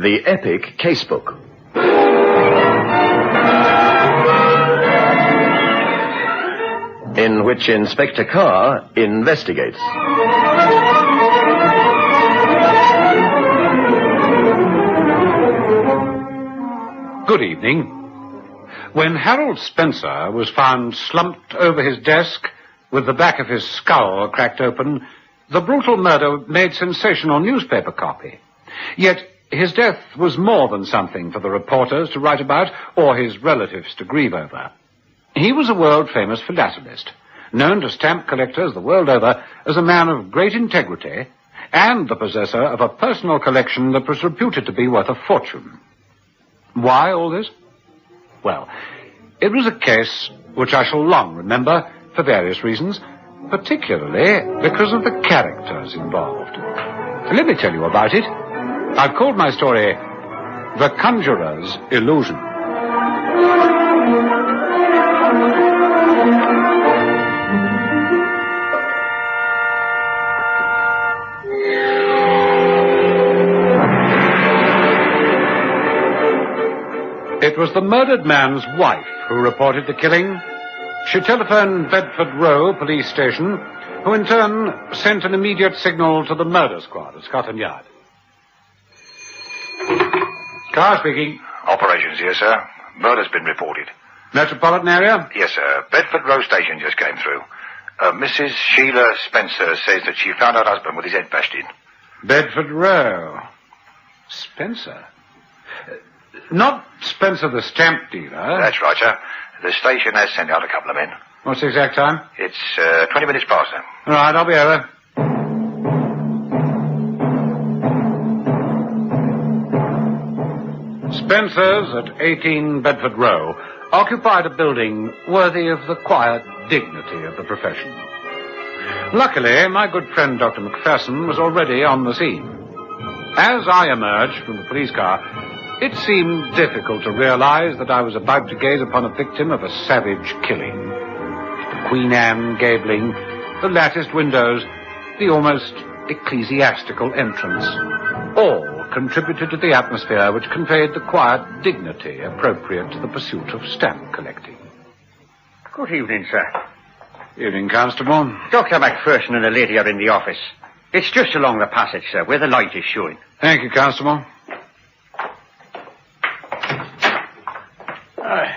The epic Casebook. In which Inspector Carr investigates. Good evening. When Harold Spencer was found slumped over his desk with the back of his skull cracked open, the brutal murder made sensational newspaper copy. Yet his death was more than something for the reporters to write about or his relatives to grieve over. He was a world-famous philatelist, known to stamp collectors the world over as a man of great integrity and the possessor of a personal collection that was reputed to be worth a fortune. Why all this? Well, it was a case which I shall long remember for various reasons, particularly because of the characters involved. Let me tell you about it. I've called my story The Conjurer's Illusion. It was the murdered man's wife who reported the killing. She telephoned Bedford Row Police Station, who in turn sent an immediate signal to the murder squad at Scotland Yard. Carr speaking. Operations here, sir. Murder's been reported. Metropolitan area? Yes, sir. Bedford Row Station just came through. Mrs. Sheila Spencer says that she found her husband with his head bashed in. Bedford Row. Spencer? Not Spencer the stamp dealer. That's right, sir. The station has sent out a couple of men. What's the exact time? It's 20 minutes past, sir. All right, I'll be over. Spencer's at 18 Bedford Row occupied a building worthy of the quiet dignity of the profession. Luckily, my good friend Dr. Macpherson was already on the scene. As I emerged from the police car, it seemed difficult to realize that I was about to gaze upon a victim of a savage killing. The Queen Anne gabling, the latticed windows, the almost ecclesiastical entrance, all contributed to the atmosphere which conveyed the quiet dignity appropriate to the pursuit of stamp collecting. Good evening, sir. Evening, Constable. Dr. Macpherson and a lady are in the office. It's just along the passage, sir, where the light is showing. Thank you, Constable.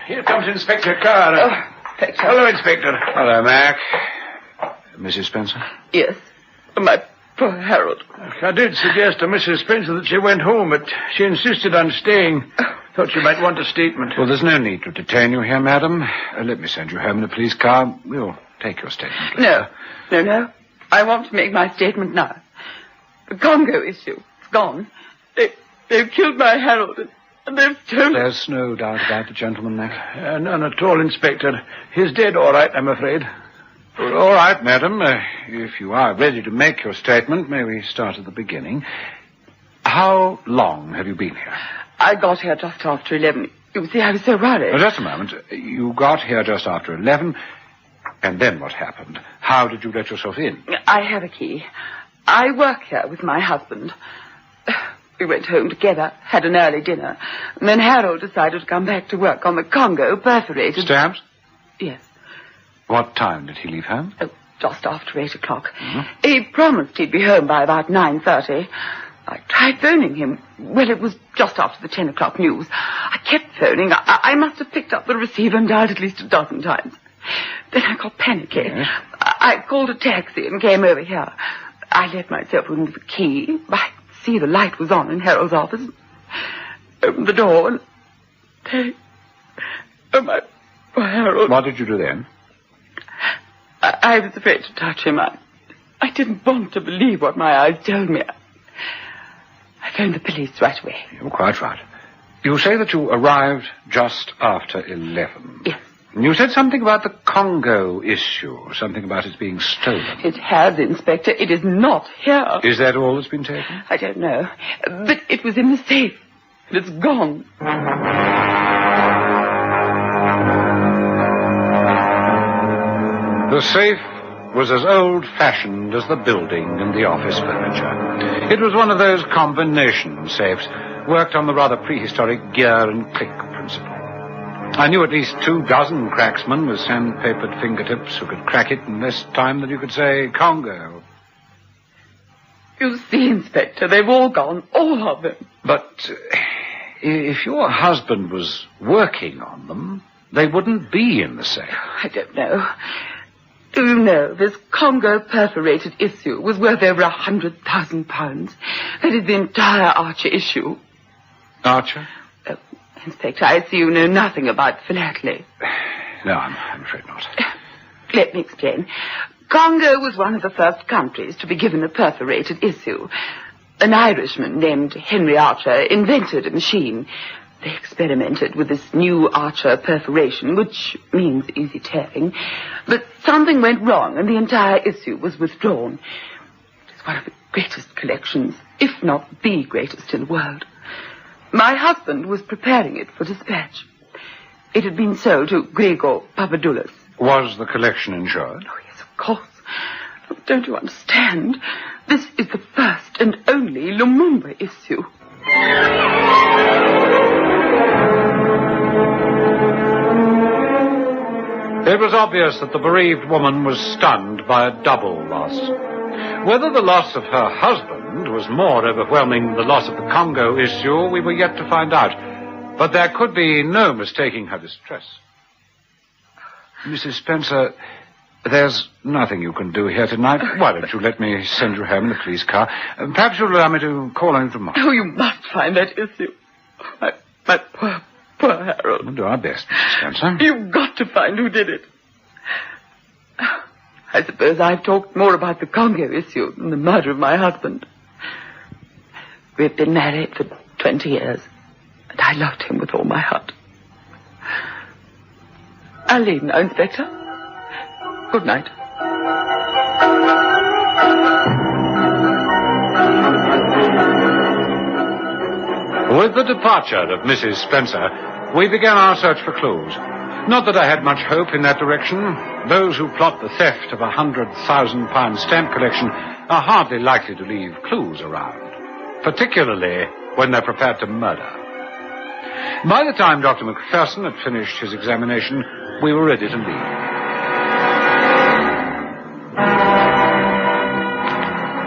Here comes Inspector Carr. Hello, Inspector. Hello, Mac. Mrs. Spencer? Yes. My poor Harold. I did suggest to Mrs. Spencer that she went home, but she insisted on staying. Thought you might want a statement. Well, there's no need to detain you here, madam. Let me send you home in a police car. We'll take your statement later. No. I want to make my statement now. The Congo issue is gone. They've killed my Harold, and they've stolen... There's no doubt about the gentleman, Mac. None at all, Inspector. He's dead, all right, I'm afraid. Well, all right, madam. If you are ready to make your statement, may we start at the beginning. How long have you been here? I got here just after 11. You see, I was so worried. Well, just a moment. You got here just after 11, and then what happened? How did you let yourself in? I have a key. I work here with my husband. We went home together, had an early dinner, and then Harold decided to come back to work on the Congo perforated... Stamps? Yes. What time did he leave home? Oh, just after 8 o'clock. Mm-hmm. He promised he'd be home by about 9:30. I tried phoning him. Well, it was just after the 10 o'clock news. I kept phoning. I must have picked up the receiver and dialed at least a dozen times. Then I got panicky. Yes. I called a taxi and came over here. I let myself in with the key. I see the light was on in Harold's office. Opened the door and... Oh, my poor Harold. What did you do then? I was afraid to touch him. I didn't want to believe what my eyes told me. I phoned the police right away. You're quite right. You say that you arrived just after 11. Yes. You said something about the Congo issue, something about it being stolen. It has, Inspector. It is not here. Is that all that's been taken? I don't know. But it was in the safe. And it's gone. The safe was as old-fashioned as the building and the office furniture. It was one of those combination safes, worked on the rather prehistoric gear and click principle. I knew at least 24 cracksmen with sandpapered fingertips who could crack it in less time than you could say Congo. You see, Inspector, they've all gone, all of them. But if your husband was working on them, they wouldn't be in the safe. I don't know. Do you know, this Congo perforated issue was worth over £100,000. That is the entire Archer issue. Archer? Inspector, I see you know nothing about philately. No, I'm afraid not. Let me explain. Congo was one of the first countries to be given a perforated issue. An Irishman named Henry Archer invented a machine. They experimented with this new Archer perforation, which means easy tearing. But something went wrong and the entire issue was withdrawn. It's one of the greatest collections, if not the greatest in the world. My husband was preparing it for dispatch. It had been sold to Gregor Papadoulis. Was the collection insured? Oh, yes, of course. Oh, don't you understand? This is the first and only Lumumba issue. It was obvious that the bereaved woman was stunned by a double loss. Whether the loss of her husband was more overwhelming than the loss of the Congo issue, we were yet to find out. But there could be no mistaking her distress. Mrs. Spencer, there's nothing you can do here tonight. Why don't you let me send you home in the police car? Perhaps you'll allow me to call on you tomorrow. Oh, you must find that issue. My poor Harold. We'll do our best, Mrs. Spencer. You've got to find who did it. I suppose I've talked more about the Congo issue than the murder of my husband. We've been married for 20 years, and I loved him with all my heart. I'll leave now, Inspector. Good night. With the departure of Mrs. Spencer, we began our search for clues. Not that I had much hope in that direction. Those who plot the theft of £100,000 stamp collection are hardly likely to leave clues around, particularly when they're prepared to murder. By the time Dr. Macpherson had finished his examination, we were ready to leave.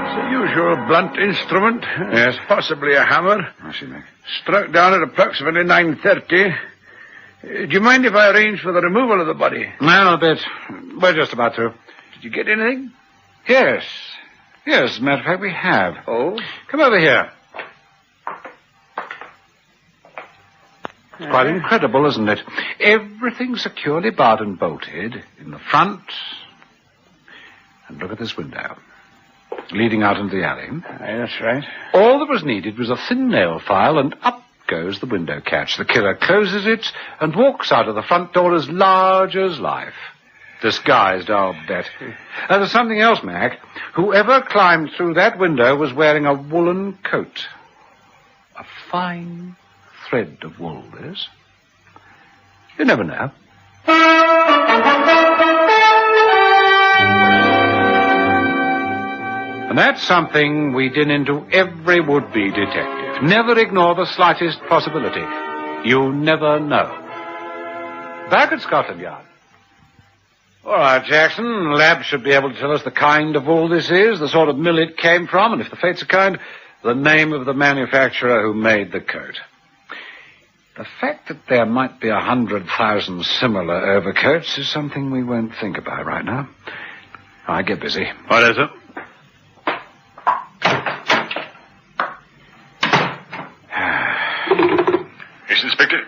It's a usual blunt instrument. Yes. Possibly a hammer. I see, Mick. Struck down at approximately 9:30. Do you mind if I arrange for the removal of the body? No, a bit. We're just about to. Did you get anything? Yes. Yes, as a matter of fact, we have. Oh? Come over here. It's quite incredible, isn't it? Everything securely barred and bolted in the front. And look at this window, leading out into the alley. Aye, that's right. All that was needed was a thin nail file, and up goes the window catch. The killer closes it and walks out of the front door as large as life. Disguised, I'll bet. There's something else, Mac. Whoever climbed through that window was wearing a woolen coat. A fine thread of wool, this. You never know. And that's something we din into every would-be detective. Never ignore the slightest possibility. You never know. Back at Scotland Yard. All right, Jackson. Lab should be able to tell us the kind of wool this is, the sort of mill it came from, and if the fates are kind, the name of the manufacturer who made the coat. The fact that there might be 100,000 similar overcoats is something we won't think about right now. All right, get busy. What is it? Yes, Inspector.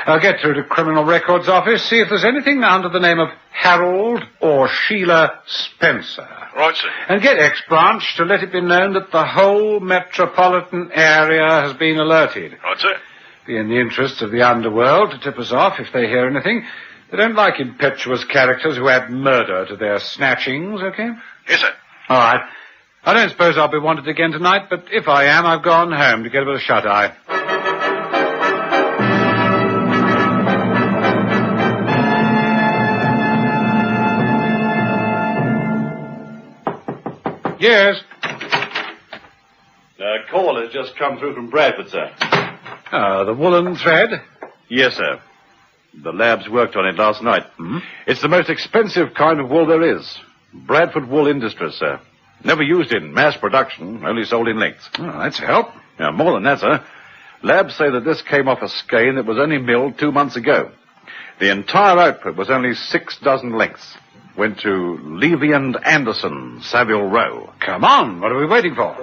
I'll get through to Criminal Records Office, see if there's anything under the name of Harold or Sheila Spencer. Right, sir. And get X-Branch to let it be known that the whole metropolitan area has been alerted. Right, sir. Be in the interests of the underworld to tip us off if they hear anything. They don't like impetuous characters who add murder to their snatchings, okay? Yes, sir. All right. I don't suppose I'll be wanted again tonight, but if I am, I've gone home to get a bit of shut-eye. Yes? Call has just come through from Bradford, sir. The woolen thread? Yes, sir. The labs worked on it last night. It's the most expensive kind of wool there is. Bradford Wool Industries, sir. Never used in mass production, only sold in lengths. Oh, that's a help. Now, more than that, sir. Labs say that this came off a skein that was only milled 2 months ago. The entire output was only 6 dozen lengths. Went to Levy and Anderson, Savile Row. Come on, what are we waiting for?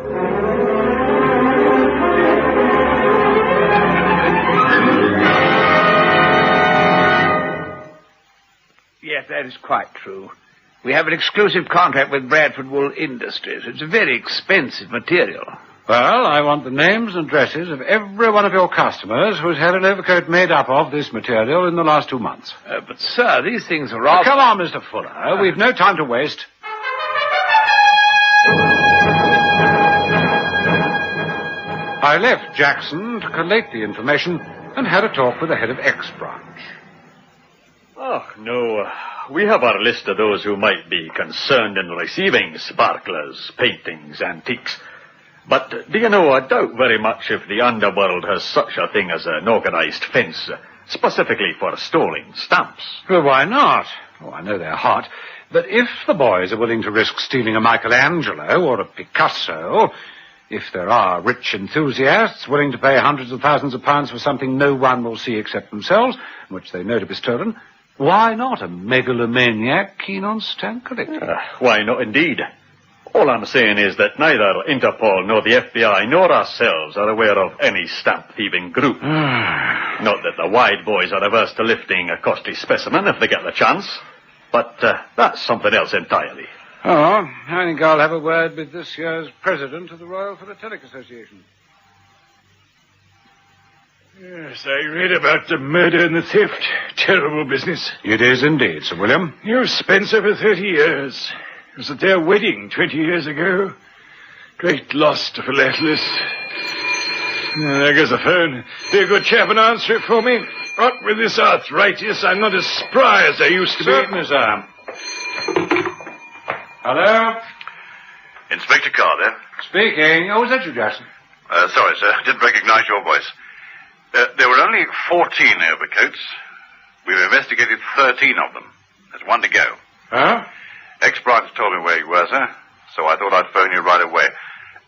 Yes, that is quite true. We have an exclusive contract with Bradford Wool Industries. It's a very expensive material. Well, I want the names and addresses of every one of your customers who's had an overcoat made up of this material in the last 2 months. But, sir, these things are all... Come on, Mr. Fuller. We've no time to waste. I left Jackson to collate the information and had a talk with the head of X branch. Oh, no. We have our list of those who might be concerned in receiving sparklers, paintings, antiques. But, do you know, I doubt very much if the underworld has such a thing as an organized fence, specifically for storing stamps. Well, why not? Oh, I know they're hot. But if the boys are willing to risk stealing a Michelangelo or a Picasso, if there are rich enthusiasts willing to pay hundreds of thousands of pounds for something no one will see except themselves, which they know to be stolen, why not a megalomaniac keen on stamp collecting? Why not indeed? All I'm saying is that neither Interpol nor the FBI nor ourselves are aware of any stamp-thieving group. Not that the Wide boys are averse to lifting a costly specimen if they get the chance. But that's something else entirely. Oh, I think I'll have a word with this year's president of the Royal Philatelic Association. Yes, I read about the murder and the theft. Terrible business. It is indeed, Sir William. Knew Spencer for 30 years. It was at their wedding 20 years ago. Great loss to Philatelists. There goes the phone. Be a good chap and answer it for me. What with this arthritis, I'm not as spry as I used to be. Certainly, sir. Hello? Inspector Carr, there? Speaking. Oh, is that you, Jackson? Sorry, sir. Didn't recognize your voice. There were only 14 overcoats. We've investigated 13 of them. There's one to go. Huh? Ex-branch told me where you were, sir, so I thought I'd phone you right away.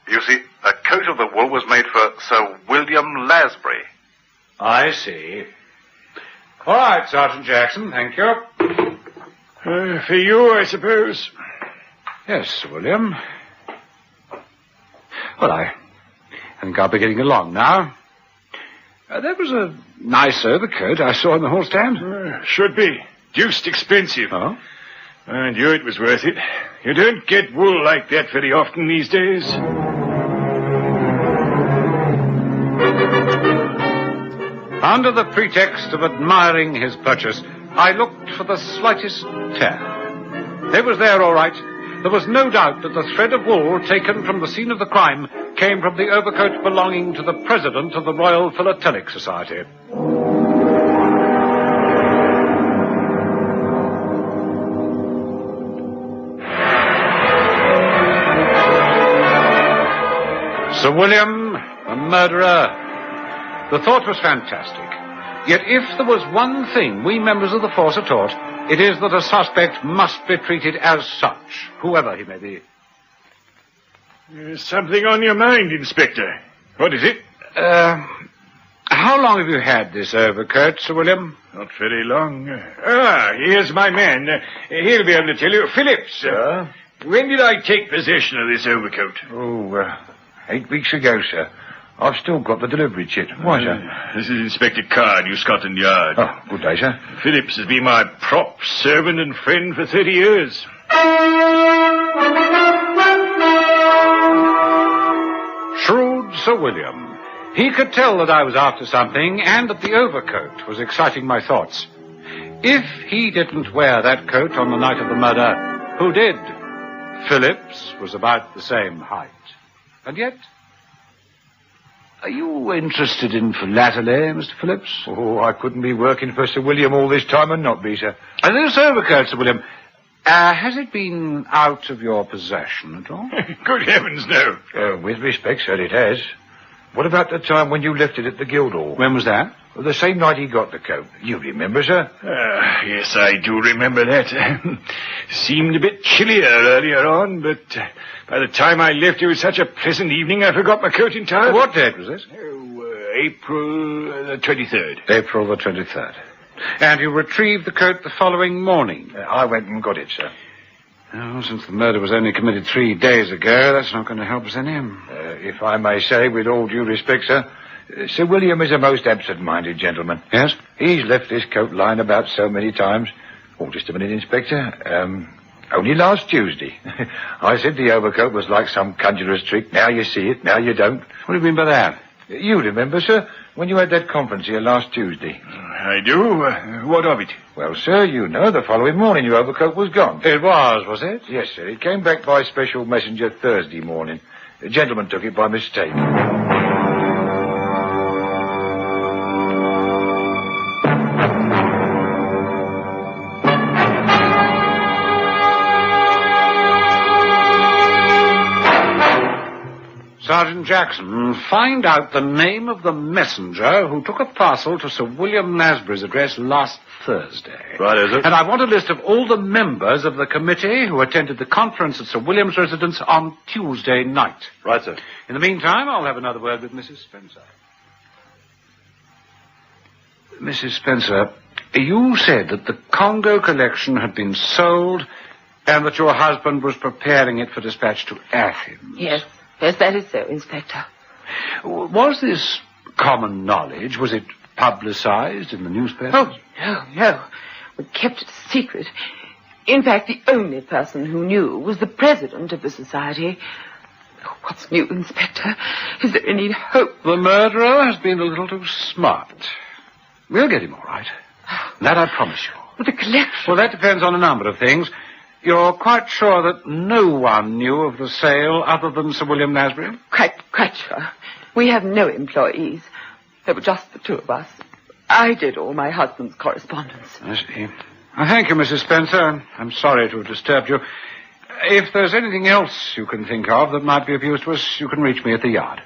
You see, a coat of the wool was made for Sir William Lasbury. I see. All right, Sergeant Jackson, thank you. For you, I suppose. Yes, Sir William. Well, I think I'll be getting along now. There was a nice overcoat I saw in the hall stand. Should be. Deuced expensive. Oh? I knew it was worth it. You don't get wool like that very often these days. Under the pretext of admiring his purchase, I looked for the slightest tear. It was there, all right. There was no doubt that the thread of wool taken from the scene of the crime came from the overcoat belonging to the president of the Royal Philatelic Society. Sir William, the murderer. The thought was fantastic. Yet if there was one thing we members of the force are taught, it is that a suspect must be treated as such, whoever he may be. There's something on your mind, Inspector. What is it? How long have you had this overcoat, Sir William? Not very long. Here's my man. He'll be able to tell you. Phillips, sir. When did I take possession of this overcoat? 8 weeks ago, sir. I've still got the delivery chit. Why, sir? This is Inspector Carr, New Scotland Yard. Oh, good day, sir. Phillips has been my prop, servant and friend for 30 years. Shrewd Sir William. He could tell that I was after something and that the overcoat was exciting my thoughts. If he didn't wear that coat on the night of the murder, who did? Phillips was about the same height. And yet... Are you interested in philately, Mr. Phillips? Oh, I couldn't be working for Sir William all this time and not be, sir. And this overcoat, Sir William, has it been out of your possession at all? Good heavens, no. With respect, sir, it has. What about the time when you left it at the Guildhall? When was that? Well, the same night he got the coat. You remember, sir? Yes, I do remember that. Seemed a bit chillier earlier on, but by the time I left, it was such a pleasant evening, I forgot my coat entirely. What date was this? April the 23rd. April the 23rd. And you retrieved the coat the following morning? I went and got it, sir. Oh, since the murder was only committed 3 days ago, that's not going to help us any. If I may say, with all due respect, sir, Sir William is a most absent-minded gentleman. Yes? He's left this coat lying about so many times. Oh, just a minute, Inspector. Only last Tuesday. I said the overcoat was like some conjurer's trick. Now you see it, now you don't. What do you mean by that? You remember, sir, when you had that conference here last Tuesday? I do. What of it? Well, sir, you know, the following morning your overcoat was gone. It was it? Yes, sir. It came back by special messenger Thursday morning. A gentleman took it by mistake. Sergeant Jackson, find out the name of the messenger who took a parcel to Sir William Nasbury's address last Thursday. Right, is it? And I want a list of all the members of the committee who attended the conference at Sir William's residence on Tuesday night. Right, sir. In the meantime, I'll have another word with Mrs. Spencer. Mrs. Spencer, you said that the Congo collection had been sold and that your husband was preparing it for dispatch to Athens. Yes, that is so, Inspector. Was this common knowledge? Was it publicized in the newspapers? Oh, no. We kept it a secret. In fact, the only person who knew was the president of the society. Oh, what's new, Inspector? Is there any hope? The murderer has been a little too smart. We'll get him all right. That I promise you. But the collection... Well, that depends on a number of things. You're quite sure that no one knew of the sale other than Sir William Nasbury? Quite sure. We have no employees. There were just the two of us. I did all my husband's correspondence. I see. Thank you, Mrs. Spencer. I'm sorry to have disturbed you. If there's anything else you can think of that might be of use to us, you can reach me at the yard.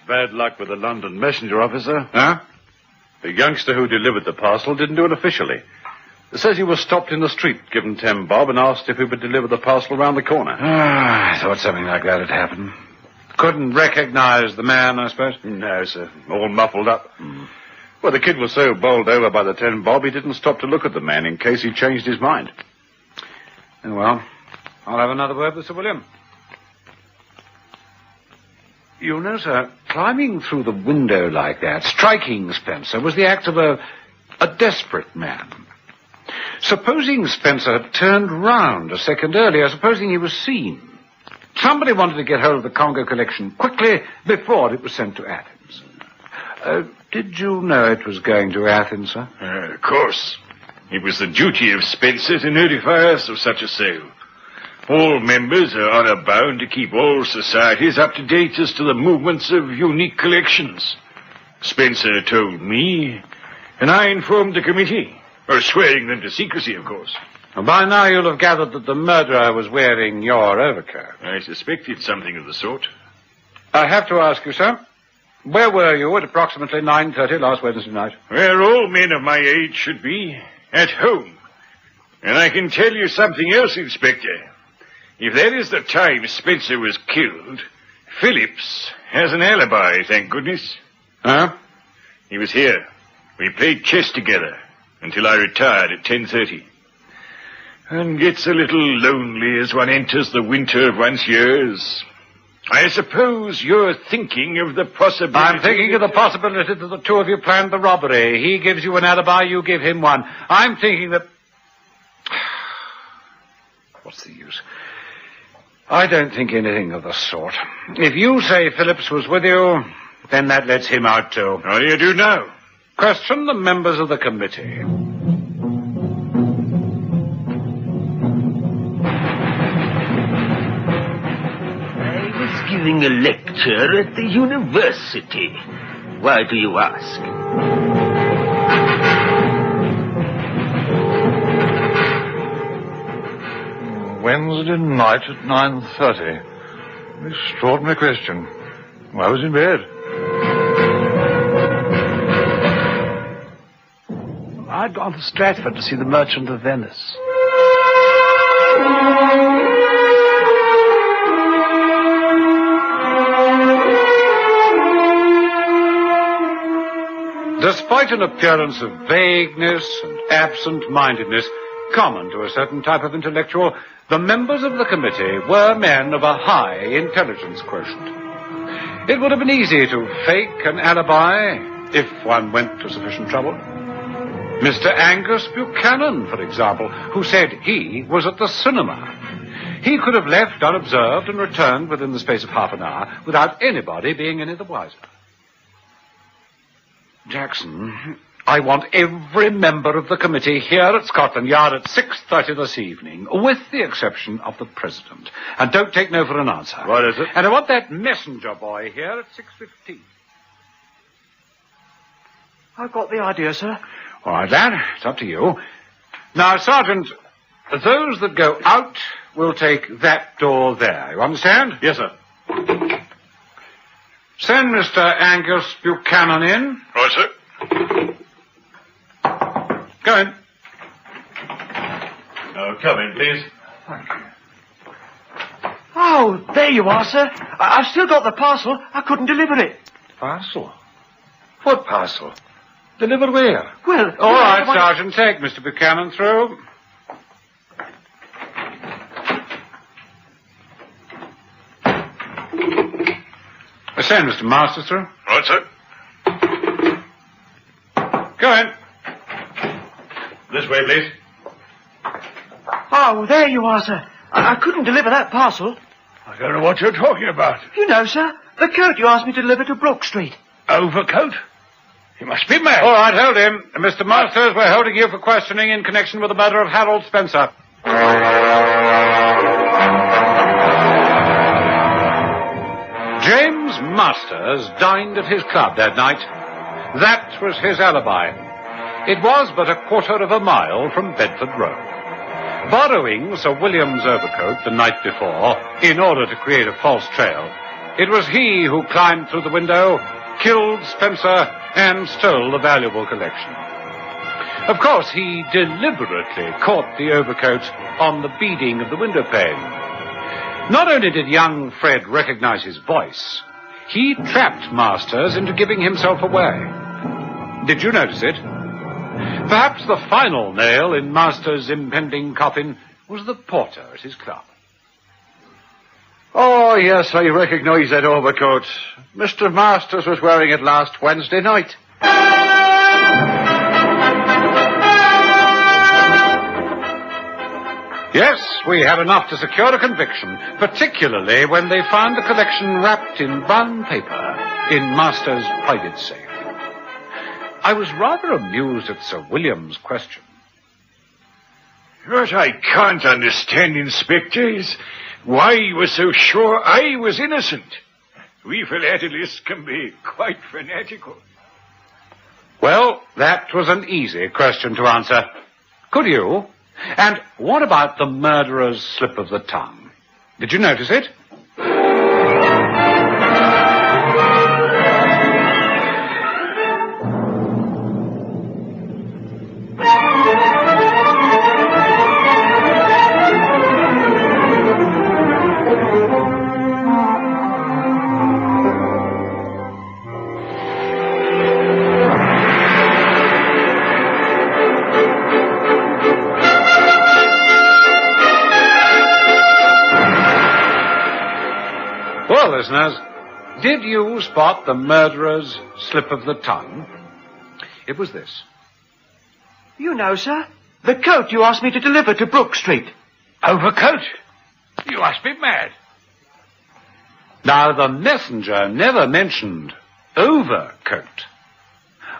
Bad luck with the London messenger officer. Huh? The youngster who delivered the parcel didn't do it officially. It says he was stopped in the street, given 10 bob, and asked if he would deliver the parcel round the corner. I thought something like that had happened. Couldn't recognize the man, I suppose? No, sir. All muffled up. Well, the kid was so bowled over by the 10 bob, he didn't stop to look at the man in case he changed his mind. Oh, well, I'll have another word with Sir William. You know, sir, climbing through the window like that, striking Spencer, was the act of a desperate man. Supposing Spencer had turned round a second earlier, supposing he was seen. Somebody wanted to get hold of the Congo collection quickly before it was sent to Athens. Did you know it was going to Athens, sir? Of course. It was the duty of Spencer to notify us of such a sale. All members are honor-bound to keep all societies up to date as to the movements of unique collections. Spencer told me, and I informed the committee, or swearing them to secrecy, of course. Well, by now you'll have gathered that the murderer was wearing your overcoat. I suspected something of the sort. I have to ask you, sir, where were you at approximately 9:30 last Wednesday night? Where all men of my age should be, at home. And I can tell you something else, Inspector. If that is the time Spencer was killed, Phillips has an alibi, thank goodness. Huh? He was here. We played chess together until I retired at 10:30. And gets a little lonely as one enters the winter of one's years. I suppose you're thinking of the possibility... I'm thinking of the possibility that the two of you planned the robbery. He gives you an alibi, you give him one. I'm thinking that... What's the use? I don't think anything of the sort. If you say Phillips was with you, then that lets him out too. What do you do now? Question the members of the committee. giving a lecture at the university. Why do you ask? Wednesday night at 9:30. Extraordinary question. I was in bed. I'd gone to Stratford to see The Merchant of Venice. Despite an appearance of vagueness and absent-mindedness common to a certain type of intellectual, the members of the committee were men of a high intelligence quotient. It would have been easy to fake an alibi if one went to sufficient trouble. Mr. Angus Buchanan, for example, who said he was at the cinema. He could have left unobserved and returned within the space of half an hour without anybody being any the wiser. Jackson, I want every member of the committee here at Scotland Yard at 6:30 this evening, with the exception of the President. And don't take no for an answer. What is it? And I want that messenger boy here at 6:15. I've got the idea, sir. All right, lad, it's up to you. Now, Sergeant, those that go out will take that door there. You understand? Yes, sir. Send Mr. Angus Buchanan in. Right, sir. Go in. Come in, please. Oh, there you are, sir. I've still got the parcel. I couldn't deliver it. Parcel? What parcel? Delivered where? Well... All right, Sergeant, take Mr. Buchanan through. Send Mr. Masters through. Right, sir. Go in. This way, please. Oh, there you are, sir. I couldn't deliver that parcel. I don't know what you're talking about. You know, sir, the coat you asked me to deliver to Brook Street. Overcoat? You must be mad. All right, hold him. Mr. Masters, we're holding you for questioning in connection with the murder of Harold Spencer. James Masters dined at his club that night. That was his alibi. It was but a quarter of a mile from Bedford Row. Borrowing Sir William's overcoat the night before, in order to create a false trail, it was he who climbed through the window, killed Spencer, and stole the valuable collection. Of course, he deliberately caught the overcoat on the beading of the window pane. Not only did young Fred recognize his voice, he trapped Masters into giving himself away. Did you notice it? Perhaps the final nail in Masters' impending coffin was the porter at his club. Oh, yes, I recognize that overcoat. Mr. Masters was wearing it last Wednesday night. Yes, we had enough to secure a conviction, particularly when they found the collection wrapped in brown paper in Masters' private safe. I was rather amused at Sir William's question. What I can't understand, Inspector, is why you were so sure I was innocent. We philatelists can be quite fanatical. Well, that was an easy question to answer. Could you? And what about the murderer's slip of the tongue? Did you notice it? Listeners, did you spot the murderer's slip of the tongue? It was this. You know, sir, the coat you asked me to deliver to Brook Street. Overcoat? You must be mad. Now, the messenger never mentioned overcoat.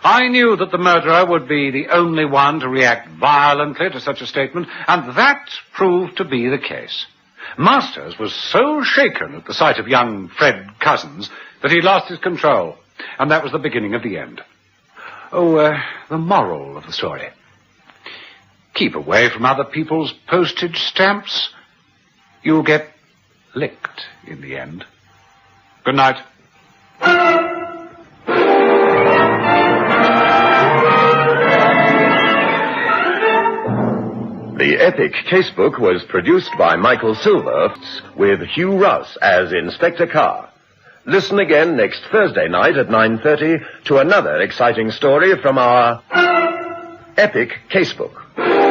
I knew that the murderer would be the only one to react violently to such a statement, and that proved to be the case. Masters was so shaken at the sight of young Fred Cousins that he lost his control, and that was the beginning of the end. The moral of the story. Keep away from other people's postage stamps. You'll get licked in the end. Good night. The epic Casebook was produced by Michael Silver with Hugh Russ as Inspector Carr. Listen again next Thursday night at 9:30 to another exciting story from our epic Casebook.